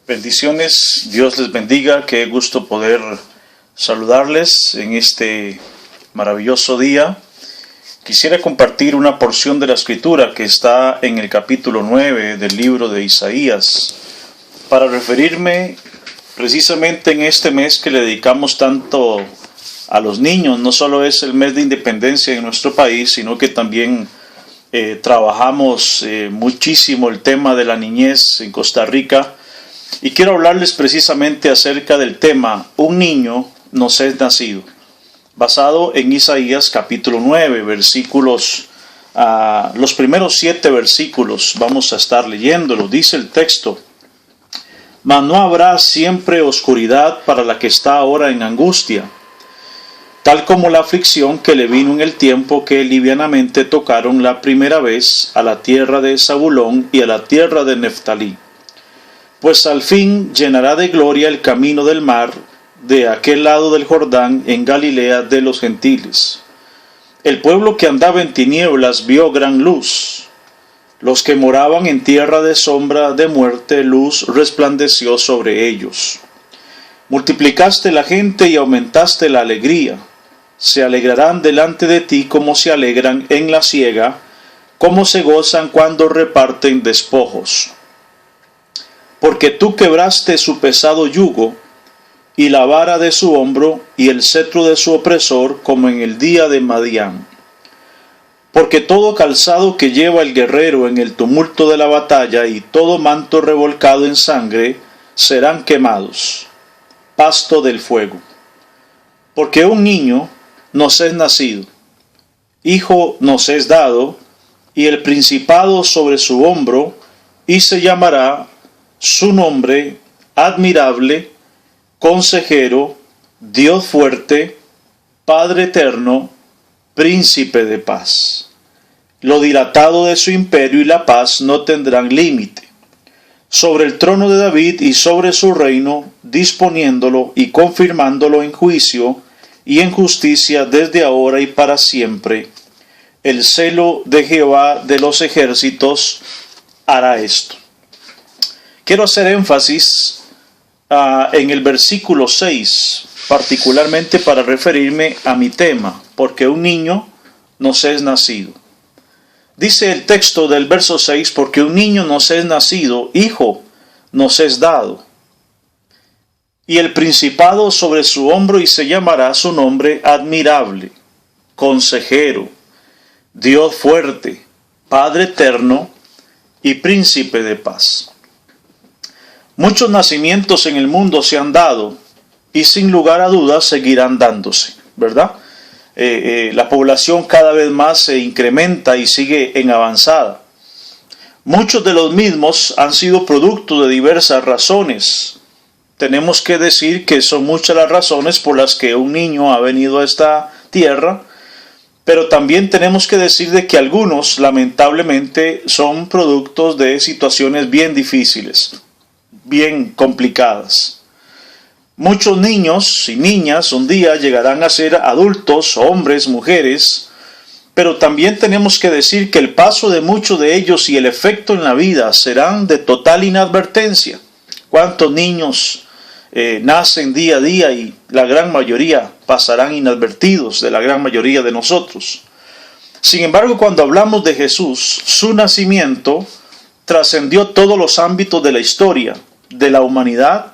Bendiciones, Dios les bendiga, qué gusto poder saludarles en este maravilloso día. Quisiera compartir una porción de la Escritura que está en el capítulo 9 del libro de Isaías, para referirme precisamente en este mes que le dedicamos tanto a los niños. No solo es el mes de independencia en nuestro país, sino que también trabajamos muchísimo el tema de la niñez en Costa Rica. Y quiero hablarles precisamente acerca del tema Un niño nos es nacido, basado en Isaías capítulo 9, versículos, los primeros 7 versículos vamos a estar leyéndolo. Dice el texto: Mas no habrá siempre oscuridad para la que está ahora en angustia, tal como la aflicción que le vino en el tiempo que livianamente tocaron la primera vez a la tierra de Zabulón y a la tierra de Neftalí. Pues al fin llenará de gloria el camino del mar, de aquel lado del Jordán, en Galilea de los gentiles. El pueblo que andaba en tinieblas vio gran luz. Los que moraban en tierra de sombra de muerte, luz resplandeció sobre ellos. Multiplicaste la gente y aumentaste la alegría. Se alegrarán delante de ti como se alegran en la siega, como se gozan cuando reparten despojos. Porque tú quebraste su pesado yugo, y la vara de su hombro, y el cetro de su opresor, como en el día de Madián. Porque todo calzado que lleva el guerrero en el tumulto de la batalla, y todo manto revolcado en sangre, serán quemados, pasto del fuego. Porque un niño nos es nacido, hijo nos es dado, y el principado sobre su hombro, y se llamará su nombre admirable, consejero, Dios fuerte, Padre eterno, príncipe de paz. Lo dilatado de su imperio y la paz no tendrán límite. Sobre el trono de David y sobre su reino, disponiéndolo y confirmándolo en juicio y en justicia desde ahora y para siempre. El celo de Jehová de los ejércitos hará esto. Quiero hacer énfasis en el versículo 6, particularmente para referirme a mi tema, porque un niño nos es nacido. Dice el texto del verso 6, porque un niño nos es nacido, hijo nos es dado, y el principado sobre su hombro, y se llamará su nombre admirable, consejero, Dios fuerte, Padre eterno y príncipe de paz. Muchos nacimientos en el mundo se han dado y sin lugar a dudas seguirán dándose, ¿verdad? La población cada vez más se incrementa y sigue en avanzada. Muchos de los mismos han sido producto de diversas razones. Tenemos que decir que son muchas las razones por las que un niño ha venido a esta tierra, pero también tenemos que decir de que algunos lamentablemente son productos de situaciones bien difíciles, bien complicadas. Muchos niños y niñas un día llegarán a ser adultos, hombres, mujeres, pero también tenemos que decir que el paso de muchos de ellos y el efecto en la vida serán de total inadvertencia. ¿Cuántos niños nacen día a día y la gran mayoría pasarán inadvertidos de la gran mayoría de nosotros? Sin embargo, cuando hablamos de Jesús, su nacimiento trascendió todos los ámbitos de la historia, de la humanidad,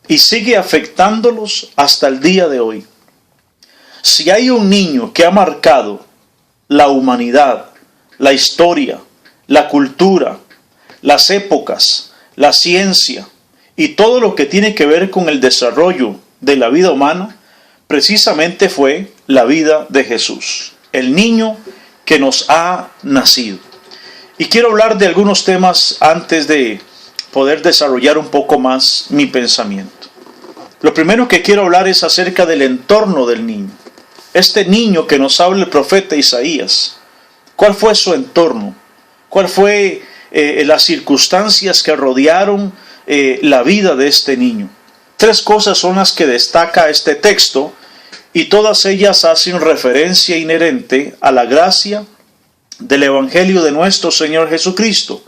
y sigue afectándolos hasta el día de hoy. Si hay un niño que ha marcado la humanidad, la historia, la cultura, las épocas, la ciencia y todo lo que tiene que ver con el desarrollo de la vida humana, precisamente fue la vida de Jesús, el niño que nos ha nacido. Y quiero hablar de algunos temas antes de poder desarrollar un poco más mi pensamiento. Lo primero que quiero hablar es acerca del entorno del niño. Este niño que nos habla el profeta Isaías, ¿cuál fue su entorno? ¿Cuál fue las circunstancias que rodearon la vida de este niño? 3 cosas son las que destaca este texto, y todas ellas hacen referencia inherente a la gracia del Evangelio de nuestro Señor Jesucristo.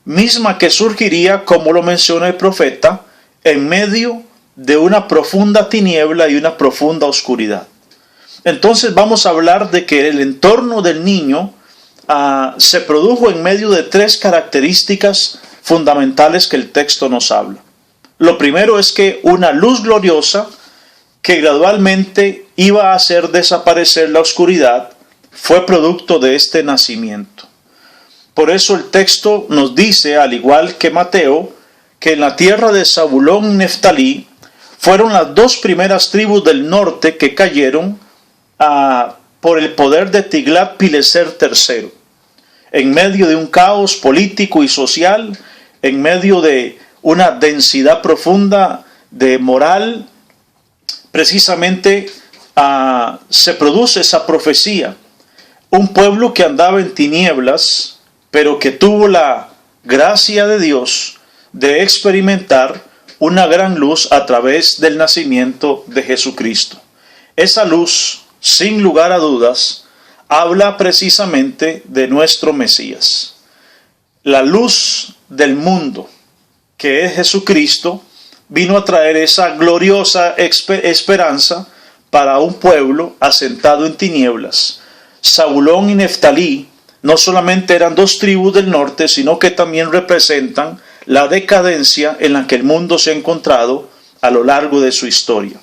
misma que surgiría, como lo menciona el profeta, en medio de una profunda tiniebla y una profunda oscuridad. Entonces vamos a hablar de que el entorno del niño se produjo en medio de tres características fundamentales que el texto nos habla. Lo primero es que una luz gloriosa que gradualmente iba a hacer desaparecer la oscuridad fue producto de este nacimiento. Por eso el texto nos dice, al igual que Mateo, que en la tierra de Zabulón y Neftalí fueron las dos primeras tribus del norte que cayeron por el poder de Tiglat-Pileser III. En medio de un caos político y social, en medio de una densidad profunda de moral, precisamente se produce esa profecía. Un pueblo que andaba en tinieblas, pero que tuvo la gracia de Dios de experimentar una gran luz a través del nacimiento de Jesucristo. Esa luz, sin lugar a dudas, habla precisamente de nuestro Mesías. La luz del mundo, que es Jesucristo, vino a traer esa gloriosa esperanza para un pueblo asentado en tinieblas. Zabulón y Neftalí no solamente eran dos tribus del norte, sino que también representan la decadencia en la que el mundo se ha encontrado a lo largo de su historia.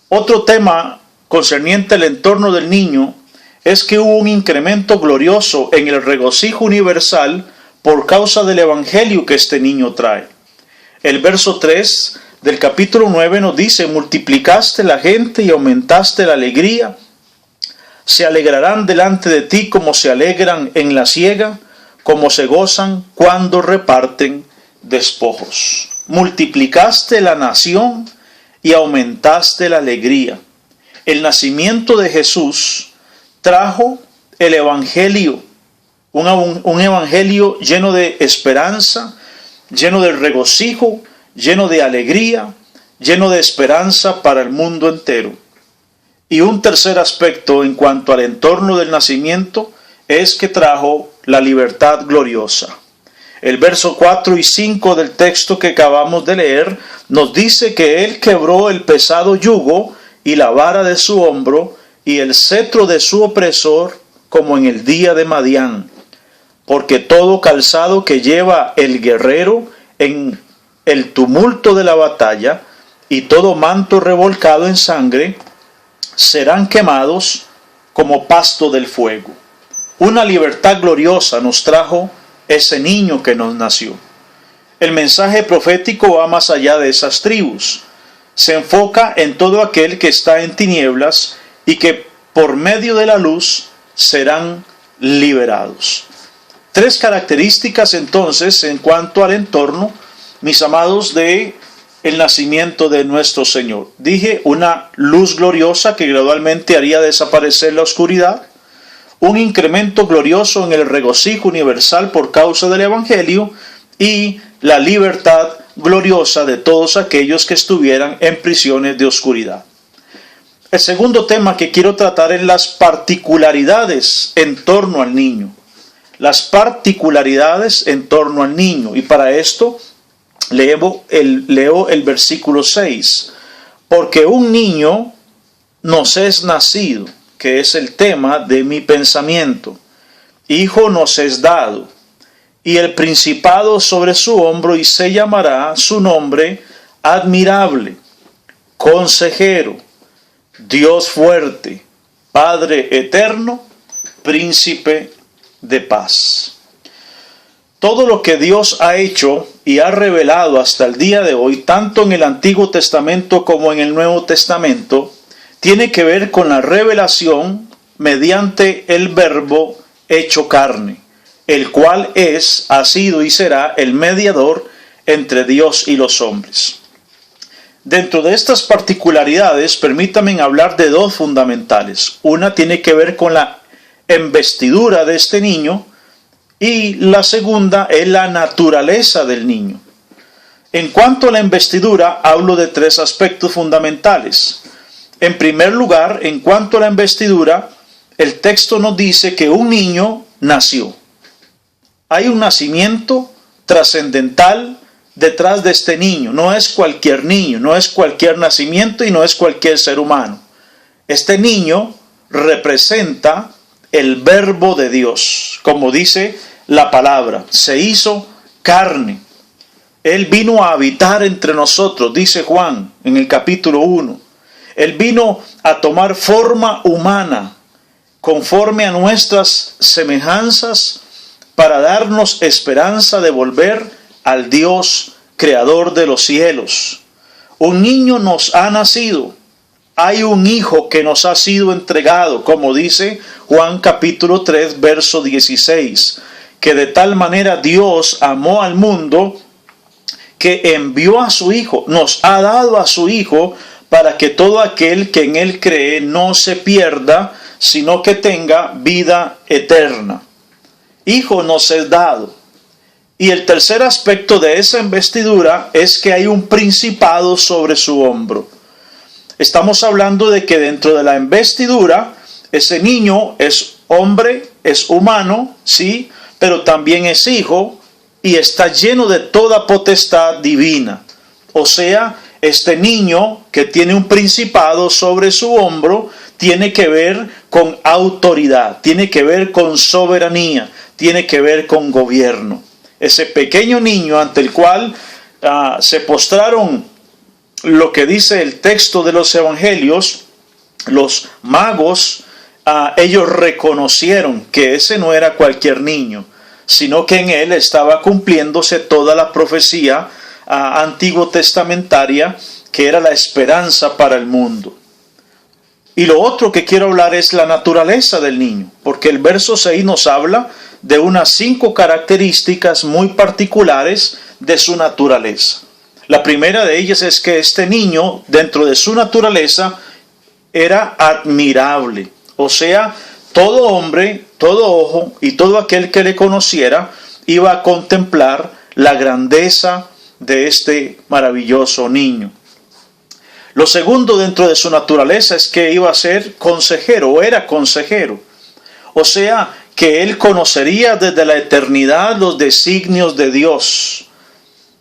Otro tema concerniente al entorno del niño es que hubo un incremento glorioso en el regocijo universal por causa del evangelio que este niño trae. El verso 3 del capítulo 9 nos dice: multiplicaste la gente y aumentaste la alegría. Se alegrarán delante de ti como se alegran en la siega, como se gozan cuando reparten despojos. Multiplicaste la nación y aumentaste la alegría. El nacimiento de Jesús trajo el evangelio, un evangelio lleno de esperanza, lleno de regocijo, lleno de alegría, lleno de esperanza para el mundo entero. Y un tercer aspecto en cuanto al entorno del nacimiento es que trajo la libertad gloriosa. El verso 4 y 5 del texto que acabamos de leer nos dice que Él quebró el pesado yugo y la vara de su hombro y el cetro de su opresor, como en el día de Madián. Porque todo calzado que lleva el guerrero en el tumulto de la batalla y todo manto revolcado en sangre serán quemados como pasto del fuego. Una libertad gloriosa nos trajo ese niño que nos nació. El mensaje profético va más allá de esas tribus. Se enfoca en todo aquel que está en tinieblas y que por medio de la luz serán liberados. Tres características entonces en cuanto al entorno, mis amados, de el nacimiento de nuestro Señor. Dije, una luz gloriosa que gradualmente haría desaparecer la oscuridad, un incremento glorioso en el regocijo universal por causa del evangelio y la libertad gloriosa de todos aquellos que estuvieran en prisiones de oscuridad. El segundo tema que quiero tratar es las particularidades en torno al niño. Las particularidades en torno al niño. Y para esto leo el versículo 6. Porque un niño nos es nacido, que es el tema de mi pensamiento. Hijo nos es dado, y el principado sobre su hombro, y se llamará su nombre admirable, consejero, Dios fuerte, Padre eterno, príncipe de paz. Todo lo que Dios ha hecho y ha revelado hasta el día de hoy, tanto en el Antiguo Testamento como en el Nuevo Testamento, tiene que ver con la revelación mediante el Verbo hecho carne, el cual es, ha sido y será el mediador entre Dios y los hombres. Dentro de estas particularidades, permítanme hablar de dos fundamentales. Una tiene que ver con la investidura de este niño y la segunda es la naturaleza del niño. En cuanto a la investidura, hablo de tres aspectos fundamentales. En primer lugar, en cuanto a la investidura, el texto nos dice que un niño nació. Hay un nacimiento trascendental detrás de este niño. No es cualquier niño, no es cualquier nacimiento y no es cualquier ser humano. Este niño representa el verbo de Dios, como dice la palabra, se hizo carne. Él vino a habitar entre nosotros, dice Juan en el capítulo 1. Él vino a tomar forma humana, conforme a nuestras semejanzas, para darnos esperanza de volver al Dios creador de los cielos. Un niño nos ha nacido. Hay un hijo que nos ha sido entregado, como dice Juan capítulo 3, verso 16, que de tal manera Dios amó al mundo que envió a su hijo, nos ha dado a su hijo, para que todo aquel que en él cree no se pierda, sino que tenga vida eterna. Hijo nos es dado. Y el tercer aspecto de esa investidura es que hay un principado sobre su hombro. Estamos hablando de que dentro de la investidura, ese niño es hombre, es humano, sí, pero también es hijo y está lleno de toda potestad divina. O sea, este niño que tiene un principado sobre su hombro tiene que ver con autoridad, tiene que ver con soberanía, tiene que ver con gobierno. Ese pequeño niño ante el cual se postraron, lo que dice el texto de los evangelios, los magos, ellos reconocieron que ese no era cualquier niño, sino que en él estaba cumpliéndose toda la profecía antiguo testamentaria, que era la esperanza para el mundo. Y lo otro que quiero hablar es la naturaleza del niño, porque el verso 6 nos habla de unas 5 características muy particulares de su naturaleza. La primera de ellas es que este niño, dentro de su naturaleza, era admirable. O sea, todo hombre, todo ojo y todo aquel que le conociera iba a contemplar la grandeza de este maravilloso niño. Lo segundo dentro de su naturaleza es que iba a ser consejero, o era consejero. O sea, que él conocería desde la eternidad los designios de Dios.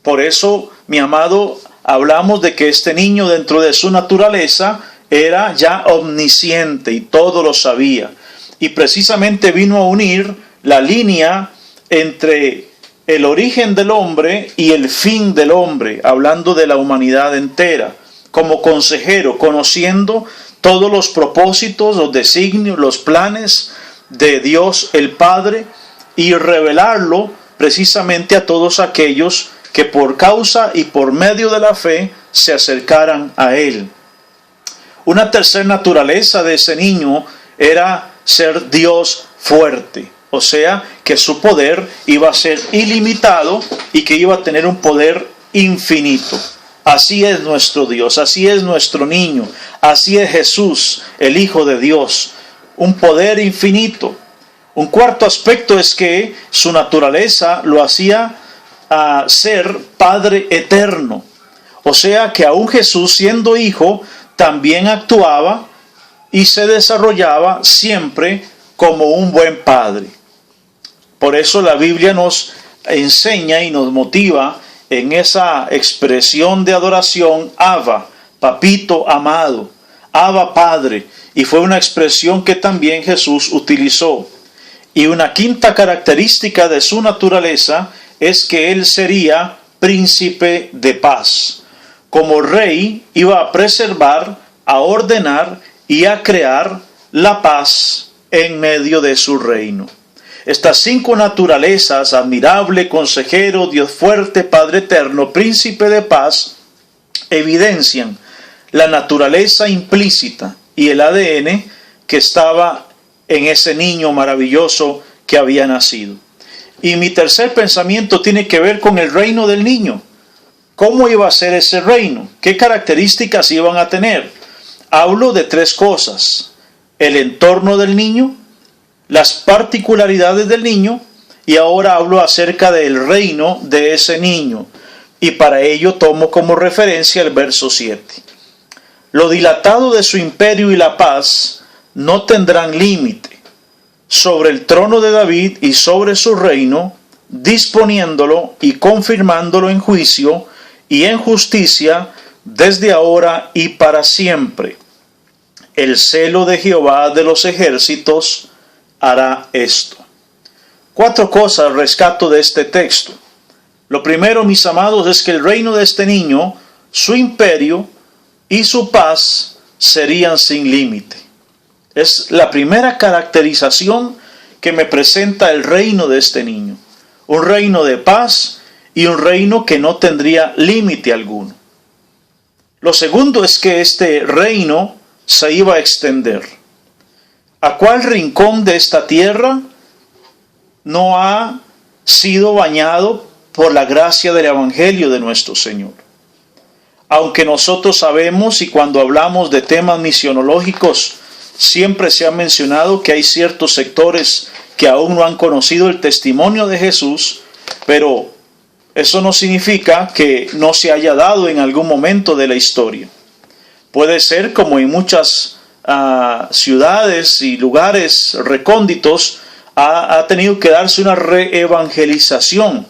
Por eso, mi amado, hablamos de que este niño dentro de su naturaleza era ya omnisciente y todo lo sabía. Y precisamente vino a unir la línea entre el origen del hombre y el fin del hombre, hablando de la humanidad entera, como consejero, conociendo todos los propósitos, los designios, los planes de Dios el Padre, y revelarlo precisamente a todos aquellos que por causa y por medio de la fe se acercaran a Él. Una tercera naturaleza de ese niño era ser Dios fuerte, o sea, que su poder iba a ser ilimitado y que iba a tener un poder infinito. Así es nuestro Dios, así es nuestro niño, así es Jesús, el Hijo de Dios, un poder infinito. Un cuarto aspecto es que su naturaleza lo hacía ser Padre eterno. O sea que aún Jesús, siendo hijo, también actuaba y se desarrollaba siempre como un buen padre. Por eso la Biblia nos enseña y nos motiva en esa expresión de adoración, Abba, papito amado, Abba Padre, y fue una expresión que también Jesús utilizó. Y una quinta característica de su naturaleza es que él sería príncipe de paz. Como rey iba a preservar, a ordenar y a crear la paz en medio de su reino. Estas 5 naturalezas, admirable, consejero, Dios fuerte, Padre eterno, príncipe de paz, evidencian la naturaleza implícita y el ADN que estaba en ese niño maravilloso que había nacido. Y mi tercer pensamiento tiene que ver con el reino del niño. ¿Cómo iba a ser ese reino? ¿Qué características iban a tener? Hablo de 3 cosas: el entorno del niño, las particularidades del niño, y ahora hablo acerca del reino de ese niño. Y para ello tomo como referencia el verso 7. Lo dilatado de su imperio y la paz no tendrán límite sobre el trono de David y sobre su reino, disponiéndolo y confirmándolo en juicio y en justicia desde ahora y para siempre. El celo de Jehová de los ejércitos hará esto. 4 cosas rescato de este texto. Lo primero, mis amados, es que el reino de este niño, su imperio y su paz serían sin límite. Es la primera caracterización que me presenta el reino de este niño. Un reino de paz y un reino que no tendría límite alguno. Lo segundo es que este reino se iba a extender. ¿A cuál rincón de esta tierra no ha sido bañado por la gracia del Evangelio de nuestro Señor? Aunque nosotros sabemos, y cuando hablamos de temas misionológicos, siempre se ha mencionado que hay ciertos sectores que aún no han conocido el testimonio de Jesús, pero eso no significa que no se haya dado en algún momento de la historia. Puede ser como en muchas ciudades y lugares recónditos ha tenido que darse una reevangelización,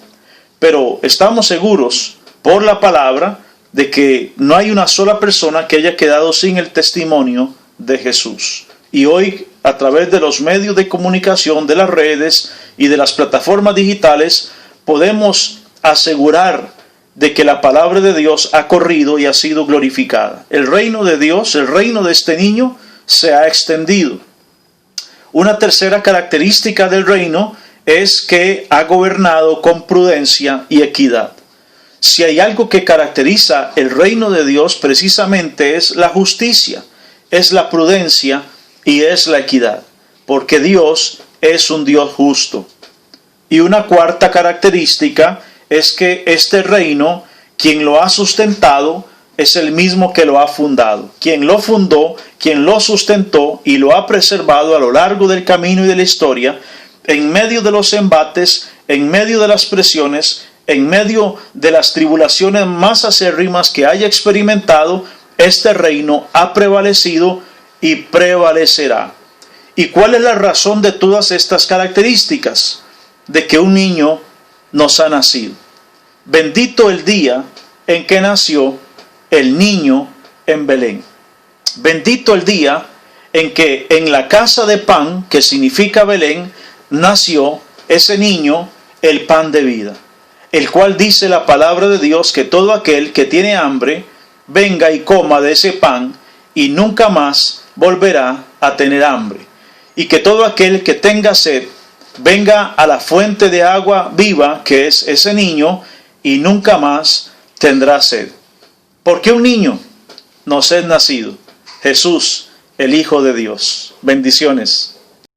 pero estamos seguros por la palabra de que no hay una sola persona que haya quedado sin el testimonio de Jesús. Y hoy, a través de los medios de comunicación, de las redes y de las plataformas digitales, podemos asegurar de que la palabra de Dios ha corrido y ha sido glorificada. El reino de Dios, el reino de este niño, se ha extendido. Una tercera característica del reino es que ha gobernado con prudencia y equidad. Si hay algo que caracteriza el reino de Dios, precisamente es la justicia, es la prudencia y es la equidad, porque Dios es un Dios justo. Y una cuarta característica es que este reino, quien lo ha sustentado, es el mismo que lo ha fundado. Quien lo fundó, quien lo sustentó y lo ha preservado a lo largo del camino y de la historia, en medio de los embates, en medio de las presiones, en medio de las tribulaciones más acérrimas que haya experimentado, este reino ha prevalecido y prevalecerá. ¿Y cuál es la razón de todas estas características? De que un niño nos ha nacido. Bendito el día en que nació el niño en Belén. Bendito el día en que en la casa de pan, que significa Belén, nació ese niño, el pan de vida, el cual dice la palabra de Dios que todo aquel que tiene hambre venga y coma de ese pan y nunca más volverá a tener hambre, y que todo aquel que tenga sed venga a la fuente de agua viva, que es ese niño, y nunca más tendrá sed. Porque un niño nos es nacido, Jesús, el Hijo de Dios. Bendiciones.